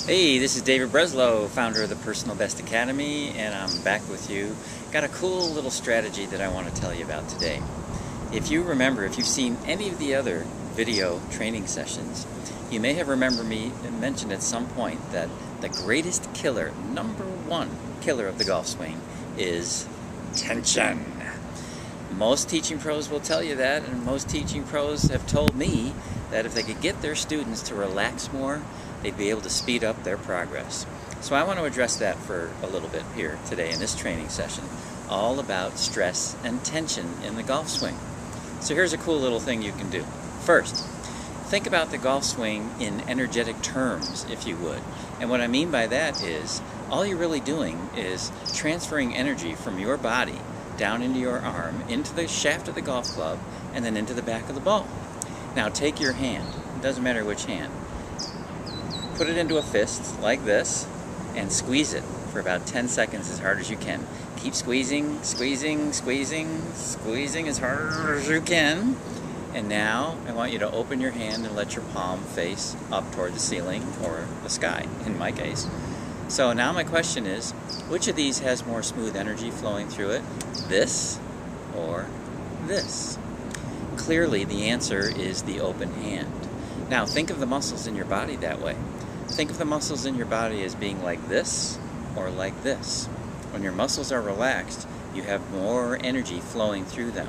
Hey, this is David Breslow, founder of the Personal Best Academy, and I'm back with you. Got a cool little strategy that I want to tell you about today. If you remember, if you've seen any of the other video training sessions, you may have remembered me mentioned at some point that the greatest killer, number one killer of the golf swing, is tension. Most teaching pros will tell you that, and most teaching pros have told me that if they could get their students to relax more, they'd be able to speed up their progress. So I want to address that for a little bit here today in this training session, all about stress and tension in the golf swing. So here's a cool little thing you can do. First, think about the golf swing in energetic terms, if you would. And what I mean by that is, all you're really doing is transferring energy from your body down into your arm, into the shaft of the golf club, and then into the back of the ball. Now take your hand, it doesn't matter which hand, put it into a fist like this, and squeeze it for about 10 seconds as hard as you can. Keep squeezing, squeezing, squeezing, squeezing as hard as you can. And now I want you to open your hand and let your palm face up toward the ceiling or the sky, in my case. So now my question is, which of these has more smooth energy flowing through it? This or this? Clearly the answer is the open hand. Now think of the muscles in your body that way. Think of the muscles in your body as being like this or like this. When your muscles are relaxed, you have more energy flowing through them.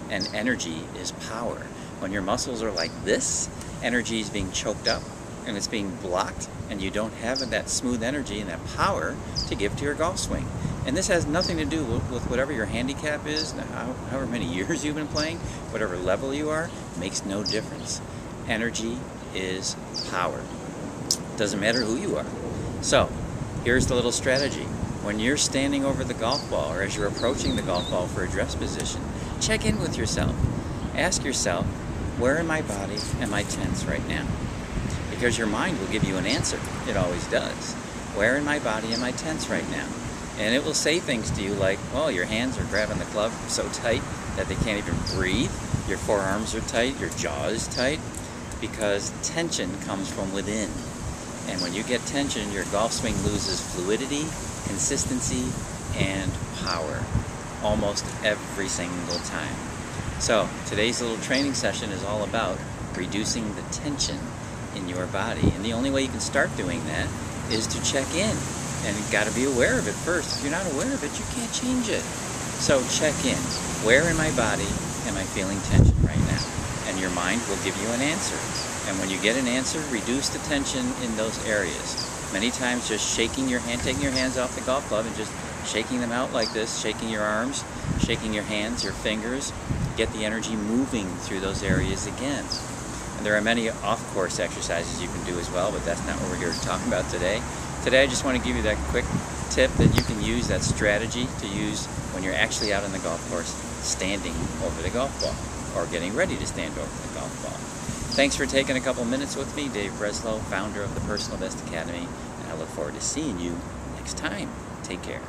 And energy is power. When your muscles are like this, energy is being choked up and it's being blocked, and you don't have that smooth energy and that power to give to your golf swing. And this has nothing to do with whatever your handicap is, however many years you've been playing, whatever level you are, makes no difference. Energy is power. Doesn't matter who you are. So, here's the little strategy. When you're standing over the golf ball, or as you're approaching the golf ball for a dress position, check in with yourself. Ask yourself, where in my body am I tense right now? Because your mind will give you an answer. It always does. Where in my body am I tense right now? And it will say things to you like, well, your hands are grabbing the club so tight that they can't even breathe. Your forearms are tight, your jaw is tight, because tension comes from within. And when you get tension, your golf swing loses fluidity, consistency, and power almost every single time. So today's little training session is all about reducing the tension in your body. And the only way you can start doing that is to check in. And you've got to be aware of it first. If you're not aware of it, you can't change it. So check in. Where in my body am I feeling tension right now? And your mind will give you an answer. And when you get an answer, reduce the tension in those areas. Many times just shaking your hand, taking your hands off the golf club and just shaking them out like this, shaking your arms, shaking your hands, your fingers, get the energy moving through those areas again. And there are many off-course exercises you can do as well, but that's not what we're here to talk about today. Today I just want to give you that quick tip that you can use, that strategy to use when you're actually out on the golf course, standing over the golf ball, or getting ready to stand over the golf ball. Thanks for taking a couple minutes with me, Dave Breslow, founder of the Personal Best Academy, and I look forward to seeing you next time. Take care.